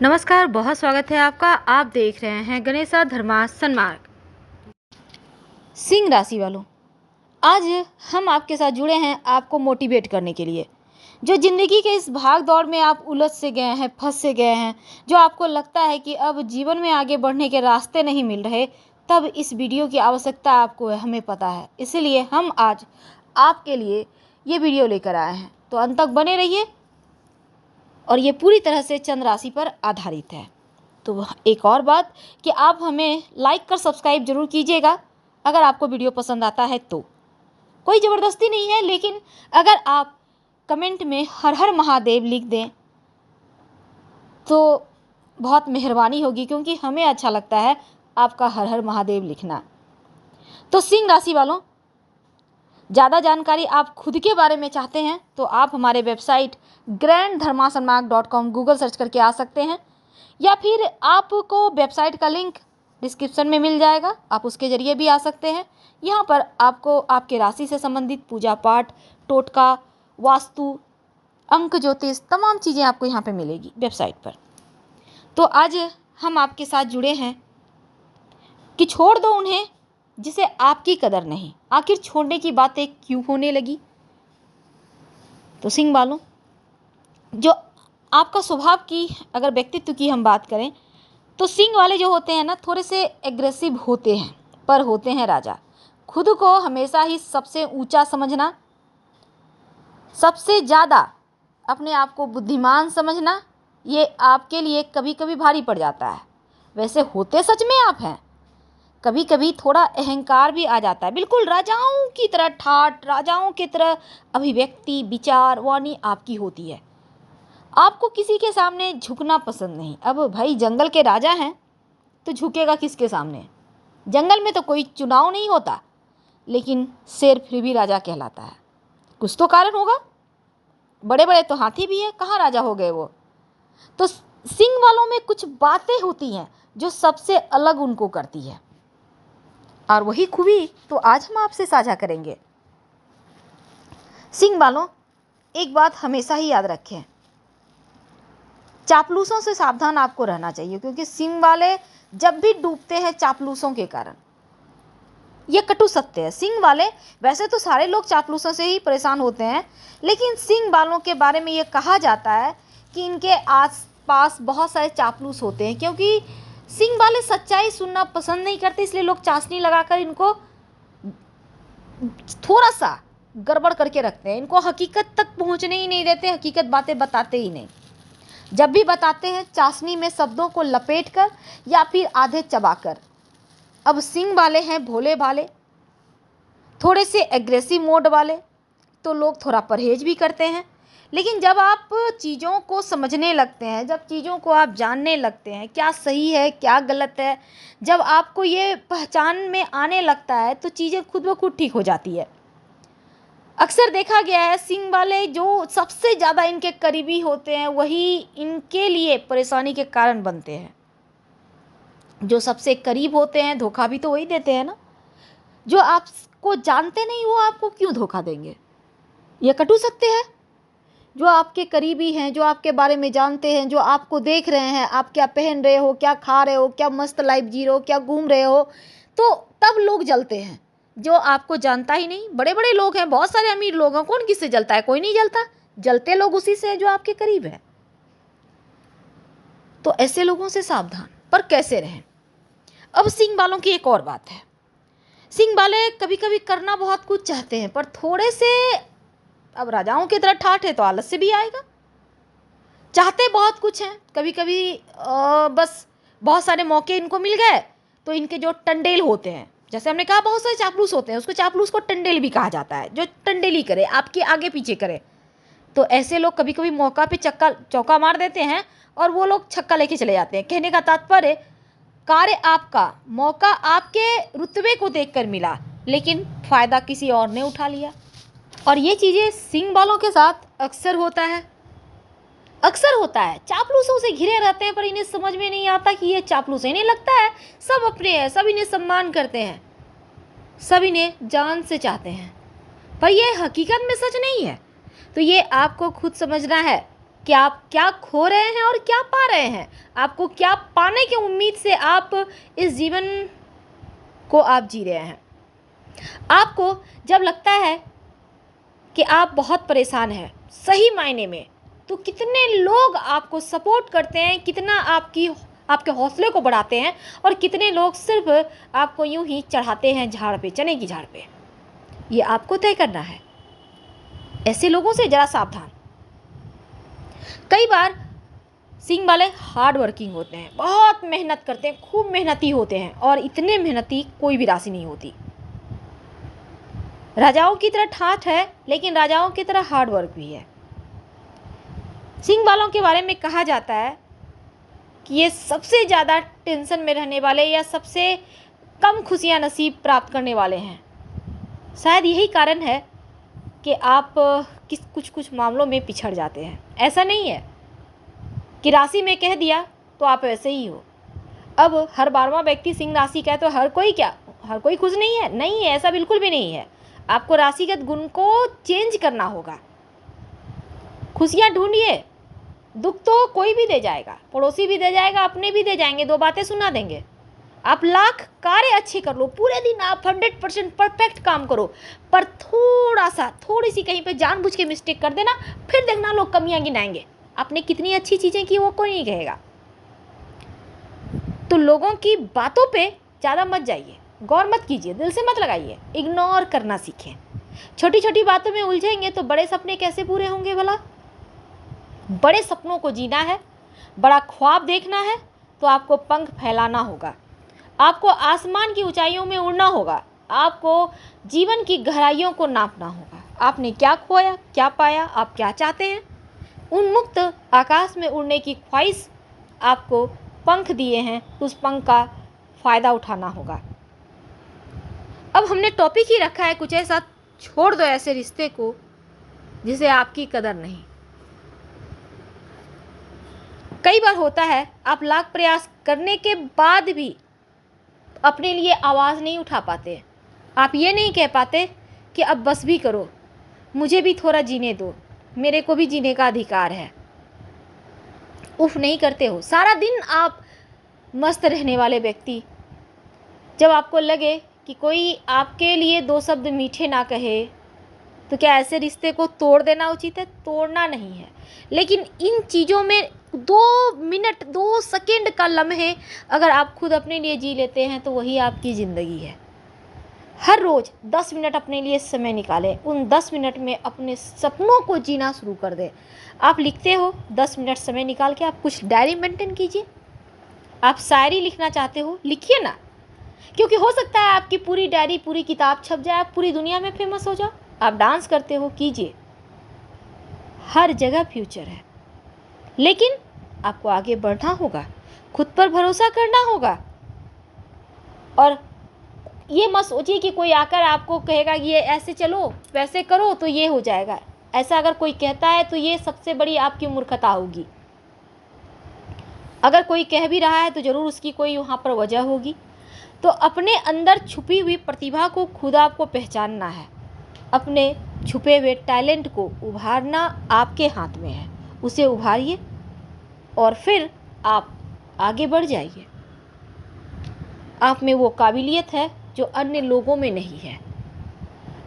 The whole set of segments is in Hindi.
नमस्कार, बहुत स्वागत है आपका। आप देख रहे हैं गणेशा धर्मा सन्मार्ग। सिंह राशि वालों, आज हम आपके साथ जुड़े हैं आपको मोटिवेट करने के लिए। जो ज़िंदगी के इस भाग दौड़ में आप उलझ से गए हैं, फंस से गए हैं, जो आपको लगता है कि अब जीवन में आगे बढ़ने के रास्ते नहीं मिल रहे, तब इस वीडियो की आवश्यकता आपको है, हमें पता है। इसीलिए हम आज आपके लिए ये वीडियो लेकर आए हैं, तो अंत तक बने रहिए। और ये पूरी तरह से चंद्र राशि पर आधारित है। तो एक और बात कि आप हमें लाइक कर सब्सक्राइब जरूर कीजिएगा अगर आपको वीडियो पसंद आता है तो। कोई ज़बरदस्ती नहीं है, लेकिन अगर आप कमेंट में हर हर महादेव लिख दें तो बहुत मेहरबानी होगी, क्योंकि हमें अच्छा लगता है आपका हर हर महादेव लिखना। तो सिंह राशि वालों, ज़्यादा जानकारी आप खुद के बारे में चाहते हैं तो आप हमारे वेबसाइट granddharmasannmarg.com गूगल सर्च करके आ सकते हैं, या फिर आपको वेबसाइट का लिंक डिस्क्रिप्शन में मिल जाएगा, आप उसके ज़रिए भी आ सकते हैं। यहाँ पर आपको आपके राशि से संबंधित पूजा पाठ, टोटका, वास्तु, अंक ज्योतिष, तमाम चीज़ें आपको यहाँ पे मिलेगी वेबसाइट पर। तो आज हम आपके साथ जुड़े हैं कि छोड़ दो उन्हें जिसे आपकी कदर नहीं। आखिर छोड़ने की बातें क्यों होने लगी? तो सिंह वालों, जो आपका स्वभाव की अगर व्यक्तित्व की हम बात करें तो सिंह वाले जो होते हैं ना, थोड़े से एग्रेसिव होते हैं, पर होते हैं राजा। खुद को हमेशा ही सबसे ऊंचा समझना, सबसे ज़्यादा अपने आप को बुद्धिमान समझना, ये आपके लिए कभी कभी भारी पड़ जाता है। वैसे होते सच में आप हैं, कभी कभी थोड़ा अहंकार भी आ जाता है। बिल्कुल राजाओं की तरह ठाठ, राजाओं की तरह अभिव्यक्ति, विचार, वाणी आपकी होती है। आपको किसी के सामने झुकना पसंद नहीं। अब भाई जंगल के राजा हैं तो झुकेगा किसके सामने? जंगल में तो कोई चुनाव नहीं होता, लेकिन शेर फिर भी राजा कहलाता है। कुछ तो कारण होगा। बड़े बड़े तो हाथी भी हैं, कहाँ राजा हो गए वो? तो सिंह वालों में कुछ बातें होती हैं जो सबसे अलग उनको करती है, और वही खूबी तो आज हम आपसे साझा करेंगे। सिंह वालों, एक बात हमेशा ही याद रखें, चापलूसों से सावधान आपको रहना चाहिए, क्योंकि सिंह वाले जब भी डूबते हैं चापलूसों के कारण। यह कटु सत्य है। सिंह वाले, वैसे तो सारे लोग चापलूसों से ही परेशान होते हैं, लेकिन सिंह वालों के बारे में यह कहा जाता है कि इनके आसपास बहुत सारे चापलूस होते हैं, क्योंकि सिंह वाले सच्चाई सुनना पसंद नहीं करते, इसलिए लोग चाशनी लगाकर इनको थोड़ा सा गड़बड़ करके रखते हैं। इनको हकीकत तक पहुंचने ही नहीं देते, हकीकत बातें बताते ही नहीं। जब भी बताते हैं चाशनी में शब्दों को लपेटकर या फिर आधे चबाकर। अब सिंह वाले हैं भोले भाले, थोड़े से एग्रेसिव मोड वाले, तो लोग थोड़ा परहेज भी करते हैं। लेकिन जब आप चीज़ों को समझने लगते हैं, जब चीज़ों को आप जानने लगते हैं क्या सही है क्या गलत है, जब आपको ये पहचान में आने लगता है, तो चीज़ें खुद ब खुद ठीक हो जाती है। अक्सर देखा गया है सिंह वाले जो सबसे ज़्यादा इनके करीबी होते हैं वही इनके लिए परेशानी के कारण बनते हैं। जो सबसे करीब होते हैं धोखा भी तो वही देते हैं ना। जो आपको जानते नहीं वो आपको क्यों धोखा देंगे? ये कटु सत्य है। जो आपके करीबी हैं, जो आपके बारे में जानते हैं, जो आपको देख रहे हैं, आप क्या पहन रहे हो, क्या खा रहे हो, क्या मस्त लाइफ जी रहे हो, क्या घूम रहे हो, तो तब लोग जलते हैं। जो आपको जानता ही नहीं, बड़े बड़े लोग हैं, बहुत सारे अमीर लोग हैं, कौन किससे जलता है? कोई नहीं जलता। जलते लोग उसी से जो आपके करीब है। तो ऐसे लोगों से सावधान। पर कैसे रहें? अब सिंह वालों की एक और बात है। सिंह वाले कभी कभी करना बहुत कुछ चाहते हैं, पर थोड़े से, अब राजाओं की तरह ठाठ है तो आलस से भी आएगा। चाहते बहुत कुछ हैं, कभी कभी बस बहुत सारे मौके इनको मिल गए तो इनके जो टंडेल होते हैं, जैसे हमने कहा बहुत सारे चापलूस होते हैं, उसको चापलूस को टंडेल भी कहा जाता है, जो टंडेली करे, आपके आगे पीछे करे। तो ऐसे लोग कभी कभी मौका पे चौका मार देते हैं और वो लोग छक्का लेके चले जाते हैं। कहने का तात्पर्य, कार्य आपका, मौका आपके रुतबे को देखकर मिला, लेकिन फ़ायदा किसी और ने उठा लिया। और ये चीज़ें सिंह वालों के साथ अक्सर होता है। चापलूसों से घिरे रहते हैं, पर इन्हें समझ में नहीं आता कि ये चापलूस है। इन्हें लगता है सब अपने हैं, सब इन्हें सम्मान करते हैं, सब इन्हें जान से चाहते हैं, पर यह हकीकत में सच नहीं है। तो ये आपको खुद समझना है कि आप क्या खो रहे हैं और क्या पा रहे हैं, आपको क्या पाने की उम्मीद से आप इस जीवन को आप जी रहे हैं। आपको जब लगता है कि आप बहुत परेशान हैं सही मायने में, तो कितने लोग आपको सपोर्ट करते हैं, कितना आपके हौसले को बढ़ाते हैं, और कितने लोग सिर्फ आपको यूं ही चढ़ाते हैं झाड़ पे, चने की झाड़ पे। ये आपको तय करना है। ऐसे लोगों से जरा सावधान। कई बार सिंह वाले हार्ड वर्किंग होते हैं, बहुत मेहनत करते हैं, खूब मेहनती होते हैं, और इतने मेहनती कोई भी राशि नहीं होती। राजाओं की तरह ठाठ है, लेकिन राजाओं की तरह हार्ड वर्क भी है। सिंह वालों के बारे में कहा जाता है कि ये सबसे ज़्यादा टेंशन में रहने वाले या सबसे कम खुशियां नसीब प्राप्त करने वाले हैं। शायद यही कारण है कि आप कुछ मामलों में पिछड़ जाते हैं। ऐसा नहीं है कि राशि में कह दिया तो आप ऐसे ही हो। अब हर 12वां व्यक्ति सिंह राशि का है तो हर कोई खुश नहीं है? नहीं है, ऐसा बिल्कुल भी नहीं है। आपको राशिगत गुण को चेंज करना होगा। खुशियाँ ढूंढिए। दुख तो कोई भी दे जाएगा, पड़ोसी भी दे जाएगा, अपने भी दे जाएंगे, 2 बातें सुना देंगे। आप लाख कार्य अच्छे कर लो, पूरे दिन आप 100% परफेक्ट काम करो, पर थोड़ी सी कहीं पे जानबूझ के मिस्टेक कर देना, फिर देखना लोग कमियां गिनाएंगे। आपने कितनी अच्छी चीज़ें की वो कोई नहीं कहेगा। तो लोगों की बातों पे ज़्यादा मत जाइए, गौर मत कीजिए, दिल से मत लगाइए, इग्नोर करना सीखें। छोटी छोटी बातों में उलझेंगे तो बड़े सपने कैसे पूरे होंगे भला? बड़े सपनों को जीना है, बड़ा ख्वाब देखना है, तो आपको पंख फैलाना होगा, आपको आसमान की ऊंचाइयों में उड़ना होगा, आपको जीवन की गहराइयों को नापना होगा। आपने क्या खोया, क्या पाया, आप क्या चाहते हैं, उन्मुक्त आकाश में उड़ने की ख्वाहिश आपको पंख दिए हैं, उस पंख का फ़ायदा उठाना होगा। अब हमने टॉपिक ही रखा है कुछ ऐसा, छोड़ दो ऐसे रिश्ते को जिसे आपकी कदर नहीं। कई बार होता है आप लाख प्रयास करने के बाद भी अपने लिए आवाज़ नहीं उठा पाते। आप ये नहीं कह पाते कि अब बस भी करो, मुझे भी थोड़ा जीने दो, मेरे को भी जीने का अधिकार है। उफ नहीं करते हो। सारा दिन आप मस्त रहने वाले व्यक्ति, जब आपको लगे कि कोई आपके लिए 2 शब्द मीठे ना कहे, तो क्या ऐसे रिश्ते को तोड़ देना उचित है? तोड़ना नहीं है, लेकिन इन चीज़ों में 2 मिनट 2 सेकंड का लम्हे अगर आप खुद अपने लिए जी लेते हैं तो वही आपकी ज़िंदगी है। हर रोज़ 10 मिनट अपने लिए समय निकालें, उन 10 मिनट में अपने सपनों को जीना शुरू कर दें। आप लिखते हो, 10 मिनट समय निकाल के आप कुछ डायरी मेंटेन कीजिए। आप शायरी लिखना चाहते हो, लिखिए ना, क्योंकि हो सकता है आपकी पूरी डायरी, पूरी किताब छप जाए, आप पूरी दुनिया में फेमस हो जाओ। आप डांस करते हो, कीजिए, हर जगह फ्यूचर है, लेकिन आपको आगे बढ़ना होगा, खुद पर भरोसा करना होगा। और ये मत सोचिए कि कोई आकर आपको कहेगा कि ये ऐसे चलो, वैसे करो तो ये हो जाएगा। ऐसा अगर कोई कहता है तो ये सबसे बड़ी आपकी मूर्खता होगी। अगर कोई कह भी रहा है तो ज़रूर उसकी कोई वहाँ पर वजह होगी। तो अपने अंदर छुपी हुई प्रतिभा को खुद आपको पहचानना है। अपने छुपे हुए टैलेंट को उभारना आपके हाथ में है। उसे उभारिए और फिर आप आगे बढ़ जाइए। आप में वो काबिलियत है जो अन्य लोगों में नहीं है।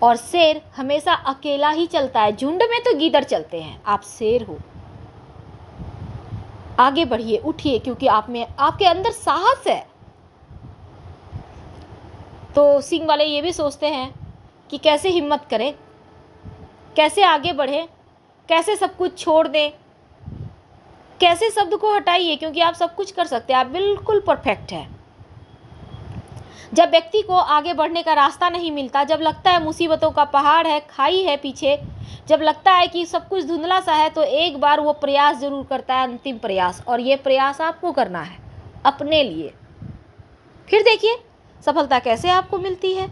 और शेर हमेशा अकेला ही चलता है, झुंड में तो गीदड़ चलते हैं। आप शेर हो, आगे बढ़िए, उठिए, क्योंकि आप में, आपके अंदर साहस है। तो सिंह वाले ये भी सोचते हैं कि कैसे हिम्मत करें, कैसे आगे बढ़ें, कैसे सब कुछ छोड़ दें, कैसे शब्द को हटाइए, क्योंकि आप सब कुछ कर सकते हैं, आप बिल्कुल परफेक्ट हैं। जब व्यक्ति को आगे बढ़ने का रास्ता नहीं मिलता, जब लगता है मुसीबतों का पहाड़ है, खाई है पीछे, जब लगता है कि सब कुछ धुंधला सा है, तो एक बार वो प्रयास ज़रूर करता है, अंतिम प्रयास। और ये प्रयास आपको करना है अपने लिए। फिर देखिए सफलता कैसे आपको मिलती है,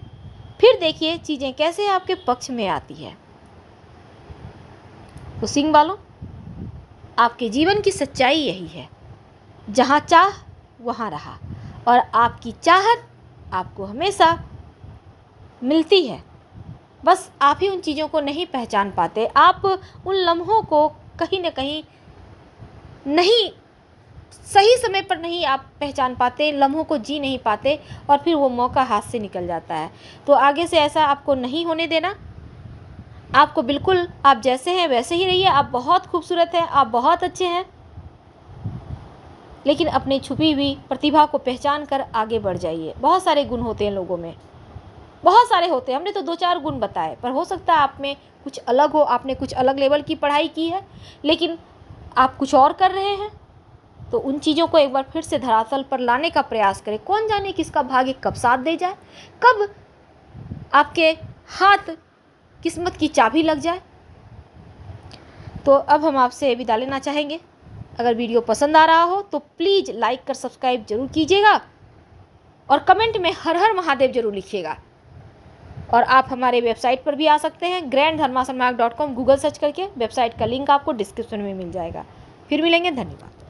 फिर देखिए चीज़ें कैसे आपके पक्ष में आती है। तो सिंह वालों, आपके जीवन की सच्चाई यही है, जहाँ चाह वहाँ रहा, और आपकी चाहत आपको हमेशा मिलती है। बस आप ही उन चीज़ों को नहीं पहचान पाते, आप उन लम्हों को कहीं ना कहीं नहीं, सही समय पर नहीं आप पहचान पाते, लम्हों को जी नहीं पाते और फिर वो मौका हाथ से निकल जाता है। तो आगे से ऐसा आपको नहीं होने देना। आपको बिल्कुल, आप जैसे हैं वैसे ही रहिए। आप बहुत खूबसूरत हैं, आप बहुत अच्छे हैं, लेकिन अपनी छुपी हुई प्रतिभा को पहचान कर आगे बढ़ जाइए। बहुत सारे गुण होते हैं लोगों में, बहुत सारे होते हैं। हमने तो 2-4 गुण बताए, पर हो सकता है आप में कुछ अलग हो, आपने कुछ अलग लेवल की पढ़ाई की है, लेकिन आप कुछ और कर रहे हैं। तो उन चीज़ों को एक बार फिर से धरातल पर लाने का प्रयास करें। कौन जाने किसका भाग्य कब साथ दे जाए, कब आपके हाथ किस्मत की चाबी लग जाए। तो अब हम आपसे विदा लेना चाहेंगे। अगर वीडियो पसंद आ रहा हो तो प्लीज़ लाइक कर सब्सक्राइब जरूर कीजिएगा और कमेंट में हर हर महादेव जरूर लिखिएगा। और आप हमारे वेबसाइट पर भी आ सकते हैं, grandharmasanmarg.com, गूगल सर्च करके। वेबसाइट का लिंक आपको डिस्क्रिप्शन में मिल जाएगा। फिर मिलेंगे, धन्यवाद।